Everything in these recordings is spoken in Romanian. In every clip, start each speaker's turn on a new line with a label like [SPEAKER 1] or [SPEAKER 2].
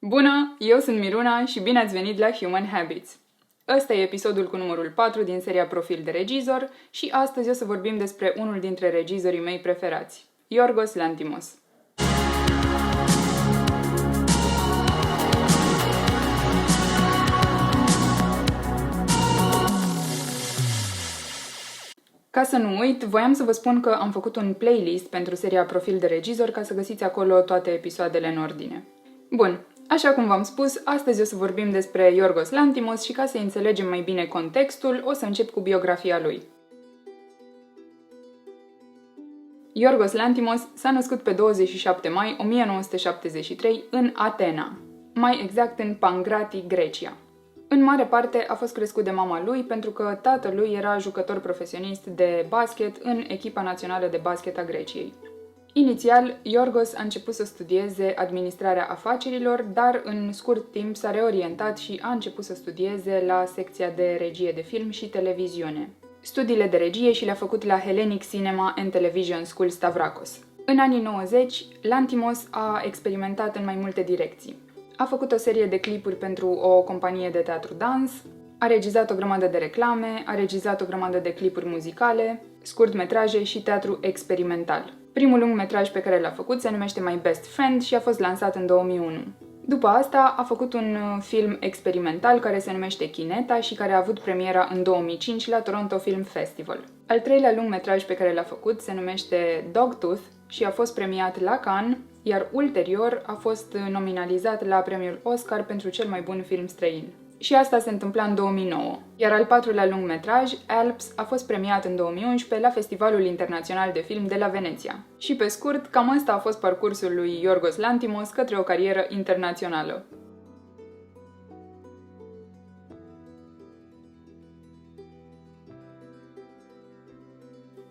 [SPEAKER 1] Bună, eu sunt Miruna și bine ați venit la Human Habits. Ăsta e episodul cu numărul 4 din seria Profil de regizor și astăzi o să vorbim despre unul dintre regizorii mei preferați, Yorgos Lanthimos. Ca să nu uit, voiam să vă spun că am făcut un playlist pentru seria Profil de regizor ca să găsiți acolo toate episoadele în ordine. Bun, așa cum v-am spus, astăzi o să vorbim despre Yorgos Lanthimos și ca să înțelegem mai bine contextul, o să încep cu biografia lui. Yorgos Lanthimos s-a născut pe 27 mai 1973 în Atena, mai exact în Pangrati, Grecia. În mare parte a fost crescut de mama lui pentru că tatălui era jucător profesionist de basket în echipa națională de basket a Greciei. Inițial, Yorgos a început să studieze administrarea afacerilor, dar în scurt timp s-a reorientat și a început să studieze la secția de regie de film și televiziune. Studiile de regie și le-a făcut la Hellenic Cinema and Television School Stavrakos. În anii 90, Lanthimos a experimentat în mai multe direcții. A făcut o serie de clipuri pentru o companie de teatru-dans, a regizat o grămadă de reclame, a regizat o grămadă de clipuri muzicale, scurtmetraje și teatru experimental. Primul lungmetraj pe care l-a făcut se numește My Best Friend și a fost lansat în 2001. După asta a făcut un film experimental care se numește Kineta și care a avut premiera în 2005 la Toronto Film Festival. Al treilea lungmetraj pe care l-a făcut se numește Dogtooth și a fost premiat la Cannes, iar ulterior a fost nominalizat la premiul Oscar pentru cel mai bun film străin. Și asta se întâmpla în 2009. Iar al patrulea lungmetraj, Alps, a fost premiat în 2011 la Festivalul Internațional de Film de la Veneția. Și pe scurt, cam ăsta a fost parcursul lui Yorgos Lanthimos către o carieră internațională.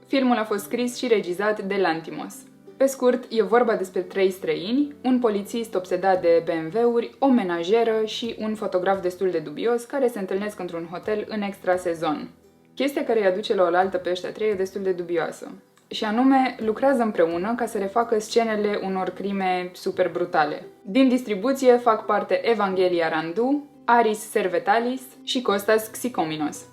[SPEAKER 1] Filmul a fost scris și regizat de Lanthimos. Pe scurt, e vorba despre 3 străini, un polițist obsedat de BMW-uri, o menajeră și un fotograf destul de dubios care se întâlnesc într-un hotel în extrasezon. Chestia care îi aduce la oaltă pe ăștia 3 e destul de dubioasă. Și anume, lucrează împreună ca să refacă scenele unor crime super brutale. Din distribuție fac parte Evangelia Randu, Aris Servetalis și Kostas Xicominos.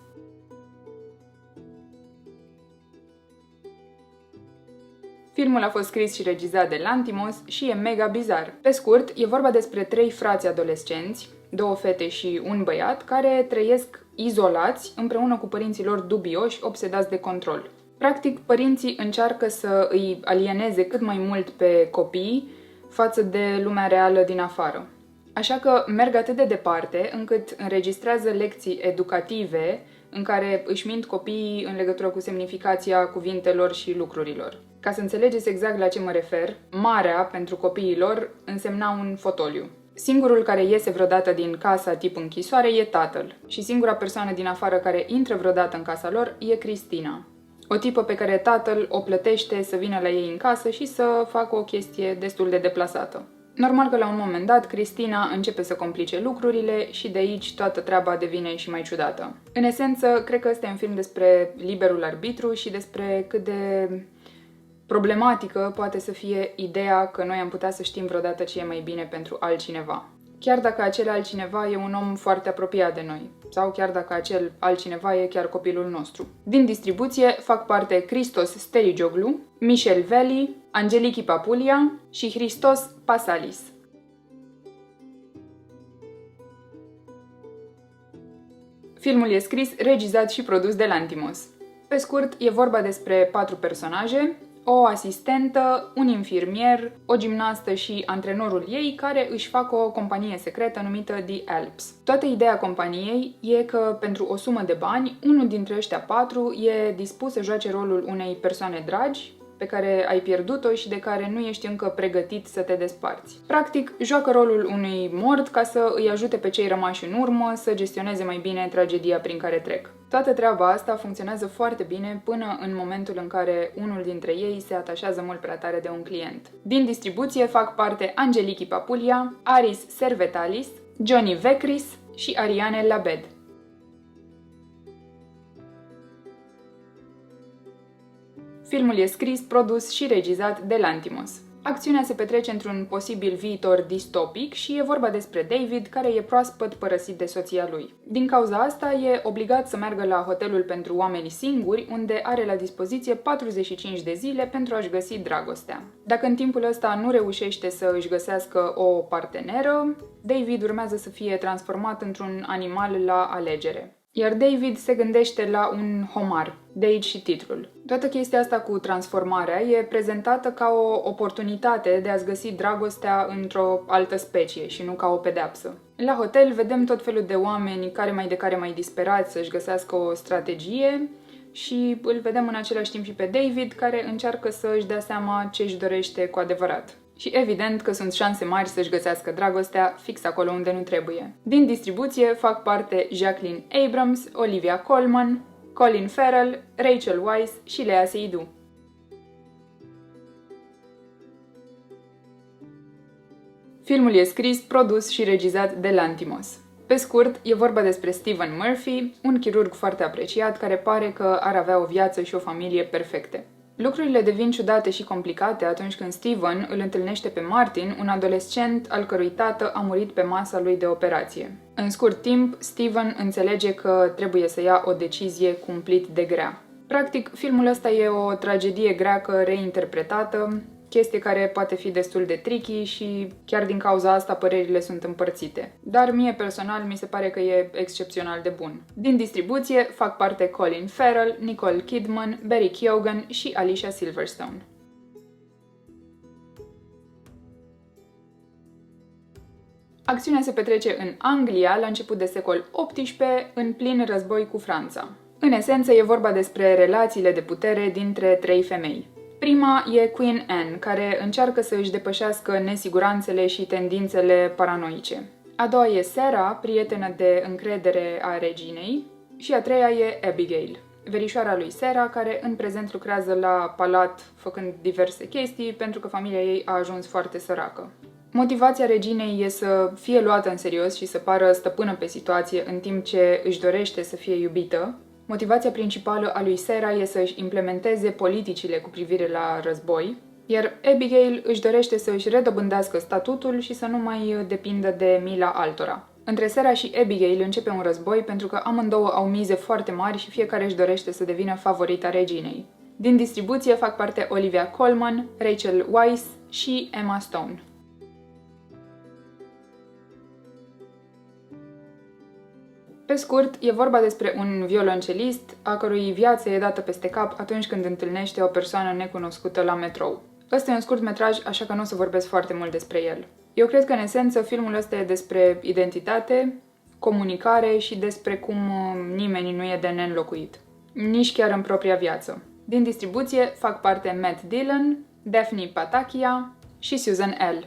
[SPEAKER 1] Filmul a fost scris și regizat de Lanthimos și e mega bizar. Pe scurt, e vorba despre 3 frați adolescenți, 2 fete și un băiat, care trăiesc izolați împreună cu părinții lor dubioși, obsedați de control. Practic, părinții încearcă să îi alieneze cât mai mult pe copii față de lumea reală din afară. Așa că merg atât de departe încât înregistrează lecții educative în care își mint copiii în legătură cu semnificația cuvintelor și lucrurilor. Ca să înțelegeți exact la ce mă refer, marea pentru copiii lor însemna un fotoliu. Singurul care iese vreodată din casa tip închisoare e tatăl și singura persoană din afară care intră vreodată în casa lor e Cristina. O tipă pe care tatăl o plătește să vină la ei în casă și să facă o chestie destul de deplasată. Normal că la un moment dat Cristina începe să complice lucrurile și de aici toată treaba devine și mai ciudată. În esență, cred că ăsta e un film despre liberul arbitru și despre cât de problematică poate să fie ideea că noi am putea să știm vreodată ce e mai bine pentru altcineva. Chiar dacă acel altcineva e un om foarte apropiat de noi, sau chiar dacă acel altcineva e chiar copilul nostru. Din distribuție fac parte Christos Sterigioglu, Michel Veli, Angeliki Papoulia și Christos Pasalis. Filmul e scris, regizat și produs de Lanthimos. Pe scurt, e vorba despre 4 personaje, o asistentă, un infirmier, o gimnastă și antrenorul ei care își fac o companie secretă numită The Alps. Toată ideea companiei e că pentru o sumă de bani, unul dintre ăștia 4 e dispus să joace rolul unei persoane dragi pe care ai pierdut-o și de care nu ești încă pregătit să te desparți. Practic, joacă rolul unui mort ca să îi ajute pe cei rămași în urmă să gestioneze mai bine tragedia prin care trec. Toată treaba asta funcționează foarte bine până în momentul în care unul dintre ei se atașează mult prea tare de un client. Din distribuție fac parte Angeliki Papoulia, Aris Servetalis, Johnny Vekris și Ariane Labed. Filmul e scris, produs și regizat de Lanthimos. Acțiunea se petrece într-un posibil viitor distopic și e vorba despre David, care e proaspăt părăsit de soția lui. Din cauza asta, e obligat să meargă la hotelul pentru oameni singuri, unde are la dispoziție 45 de zile pentru a-și găsi dragostea. Dacă în timpul ăsta nu reușește să își găsească o parteneră, David urmează să fie transformat într-un animal la alegere. Iar David se gândește la un homar, de aici și titlul. Toată chestia asta cu transformarea e prezentată ca o oportunitate de a-ți găsi dragostea într-o altă specie și nu ca o pedeapsă. La hotel vedem tot felul de oameni care mai disperați să-și găsească o strategie și îl vedem în același timp și pe David, care încearcă să își dea seama ce își dorește cu adevărat. Și evident că sunt șanse mari să-și găsească dragostea fix acolo unde nu trebuie. Din distribuție fac parte Jacqueline Abrams, Olivia Colman, Colin Farrell, Rachel Weisz și Lea Seydoux. Filmul e scris, produs și regizat de Lanthimos. Pe scurt, e vorba despre Stephen Murphy, un chirurg foarte apreciat care pare că ar avea o viață și o familie perfecte. Lucrurile devin ciudate și complicate atunci când Steven îl întâlnește pe Martin, un adolescent al cărui tată a murit pe masa lui de operație. În scurt timp, Steven înțelege că trebuie să ia o decizie cumplit de grea. Practic, filmul ăsta e o tragedie greacă reinterpretată, chestie care poate fi destul de tricky și chiar din cauza asta părerile sunt împărțite. Dar mie personal mi se pare că e excepțional de bun. Din distribuție fac parte Colin Farrell, Nicole Kidman, Barry Keoghan și Alicia Silverstone. Acțiunea se petrece în Anglia la început de secol XVIII, în plin război cu Franța. În esență e vorba despre relațiile de putere dintre trei femei. Prima e Queen Anne, care încearcă să își depășească nesiguranțele și tendințele paranoice. A doua e Sarah, prietenă de încredere a reginei. Și a treia e Abigail, verișoara lui Sarah, care în prezent lucrează la palat făcând diverse chestii pentru că familia ei a ajuns foarte săracă. Motivația reginei e să fie luată în serios și să pară stăpână pe situație în timp ce își dorește să fie iubită. Motivația principală a lui Sarah e să își implementeze politicile cu privire la război, iar Abigail își dorește să își redobândească statutul și să nu mai depindă de mila altora. Între Sarah și Abigail începe un război pentru că amândouă au mize foarte mari și fiecare își dorește să devină favorita reginei. Din distribuție fac parte Olivia Colman, Rachel Weisz și Emma Stone. Pe scurt, e vorba despre un violoncelist a cărui viață e dată peste cap atunci când întâlnește o persoană necunoscută la metrou. Ăsta e un scurt metraj, așa că nu o să vorbesc foarte mult despre el. Eu cred că, în esență, filmul ăsta e despre identitate, comunicare și despre cum nimeni nu e de neînlocuit. Nici chiar în propria viață. Din distribuție fac parte Matt Dillon, Daphne Patakia și Susan L.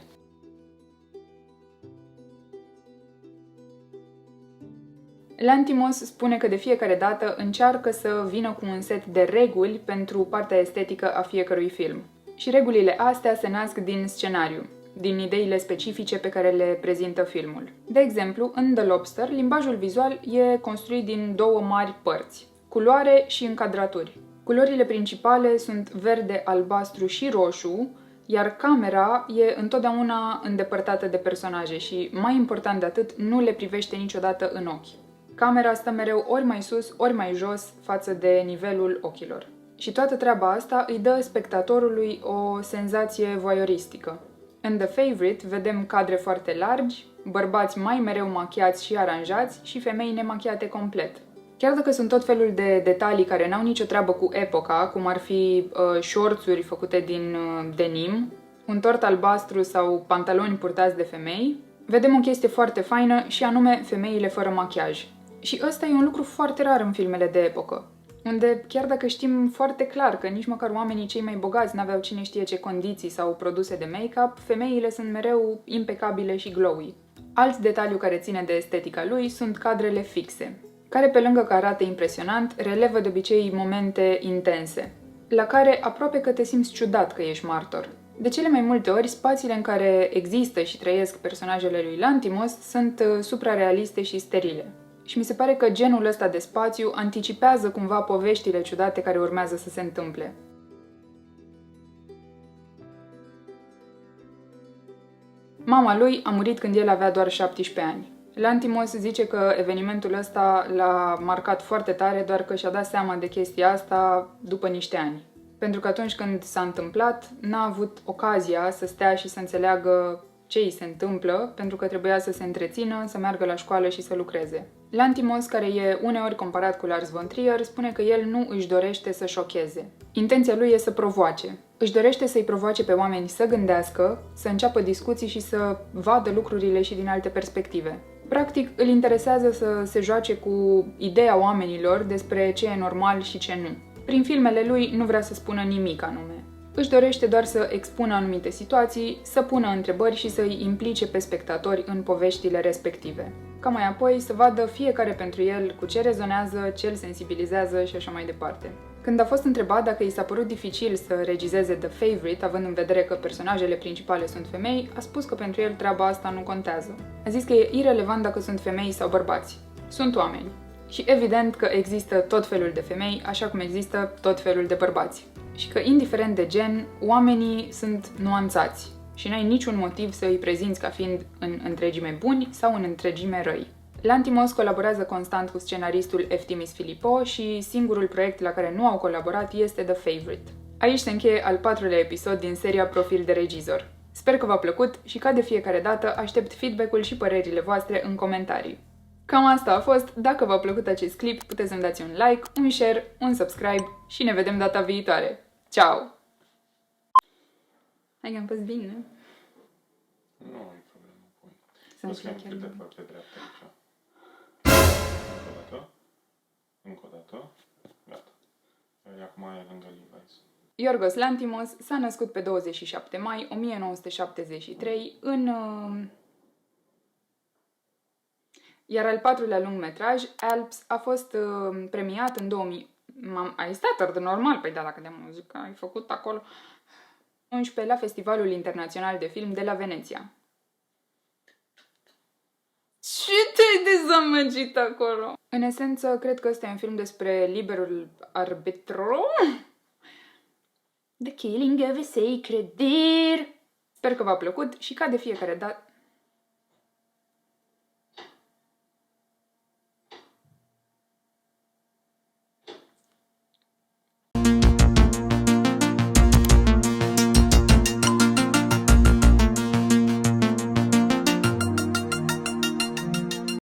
[SPEAKER 1] Lanthimos spune că de fiecare dată încearcă să vină cu un set de reguli pentru partea estetică a fiecărui film. Și regulile astea se nasc din scenariu, din ideile specifice pe care le prezintă filmul. De exemplu, în The Lobster, limbajul vizual e construit din două mari părți, culoare și încadraturi. Culorile principale sunt verde, albastru și roșu, iar camera e întotdeauna îndepărtată de personaje și, mai important de atât, nu le privește niciodată în ochi. Camera stă mereu ori mai sus, ori mai jos față de nivelul ochilor. Și toată treaba asta îi dă spectatorului o senzație voyeuristică. În The Favourite vedem cadre foarte largi, bărbați mai mereu machiați și aranjați și femei nemachiate complet. Chiar dacă sunt tot felul de detalii care n-au nicio treabă cu epoca, cum ar fi șorțuri făcute din denim, un tort albastru sau pantaloni purtați de femei, vedem o chestie foarte faină și anume femeile fără machiaj. Și ăsta e un lucru foarte rar în filmele de epocă, unde chiar dacă știm foarte clar că nici măcar oamenii cei mai bogați n-aveau cine știe ce condiții sau produse de make-up, femeile sunt mereu impecabile și glowy. Alt detaliu care ține de estetica lui sunt cadrele fixe, care pe lângă că arată impresionant, relevă de obicei momente intense, la care aproape că te simți ciudat că ești martor. De cele mai multe ori, spațiile în care există și trăiesc personajele lui Lanthimos sunt suprarealiste și sterile. Și mi se pare că genul ăsta de spațiu anticipează cumva poveștile ciudate care urmează să se întâmple. Mama lui a murit când el avea doar 17 ani. Lantimos zice că evenimentul ăsta l-a marcat foarte tare, doar că și-a dat seama de chestia asta după niște ani. Pentru că atunci când s-a întâmplat, n-a avut ocazia să stea și să înțeleagă ce îi se întâmplă, pentru că trebuia să se întrețină, să meargă la școală și să lucreze. Lantimos, care e uneori comparat cu Lars von Trier, spune că el nu își dorește să șocheze. Intenția lui e să provoace. Își dorește să-i provoace pe oameni să gândească, să înceapă discuții și să vadă lucrurile și din alte perspective. Practic, îl interesează să se joace cu ideea oamenilor despre ce e normal și ce nu. Prin filmele lui nu vrea să spună nimic anume. Își dorește doar să expună anumite situații, să pună întrebări și să îi implice pe spectatori în poveștile respective. Ca mai apoi să vadă fiecare pentru el cu ce rezonează, ce îl sensibilizează și așa mai departe. Când a fost întrebat dacă i s-a părut dificil să regizeze The Favourite, având în vedere că personajele principale sunt femei, a spus că pentru el treaba asta nu contează. A zis că e irelevant dacă sunt femei sau bărbați. Sunt oameni. Și evident că există tot felul de femei, așa cum există tot felul de bărbați. Și că, indiferent de gen, oamenii sunt nuanțați și n-ai niciun motiv să îi prezinți ca fiind în întregime buni sau în întregime răi. Lantimos colaborează constant cu scenaristul Eftimis Filipo și singurul proiect la care nu au colaborat este The Favourite. Aici se încheie al 4-lea episod din seria Profil de regizor. Sper că v-a plăcut și, ca de fiecare dată, aștept feedback-ul și părerile voastre în comentarii. Cam asta a fost. Dacă v-a plăcut acest clip, puteți să-mi dați un like, un share, un subscribe și ne vedem data viitoare. Ciao! Hai că am fost bine.
[SPEAKER 2] Nu ai problemă, pui.
[SPEAKER 1] Sunt
[SPEAKER 2] Să-mi
[SPEAKER 1] chiar
[SPEAKER 2] câte
[SPEAKER 1] bine.
[SPEAKER 2] foarte dreaptă aici. Încă o dată. Încă o dată. Gata. Acum e lângă Levi's.
[SPEAKER 1] Yorgos Lanthimos s-a născut pe 27 mai 1973 în... Iar al 4-lea lungmetraj, Alps, a fost premiat în 2000... Ai stat ordine normal? Păi da, dacă de muzică ai făcut acolo... 11 la Festivalul Internațional de Film de la Veneția. Ce te-ai dezamăgit acolo? În esență, cred că ăsta e un film despre liberul arbitru. The killing of a sacred deer. Sper că v-a plăcut și, ca de fiecare dată...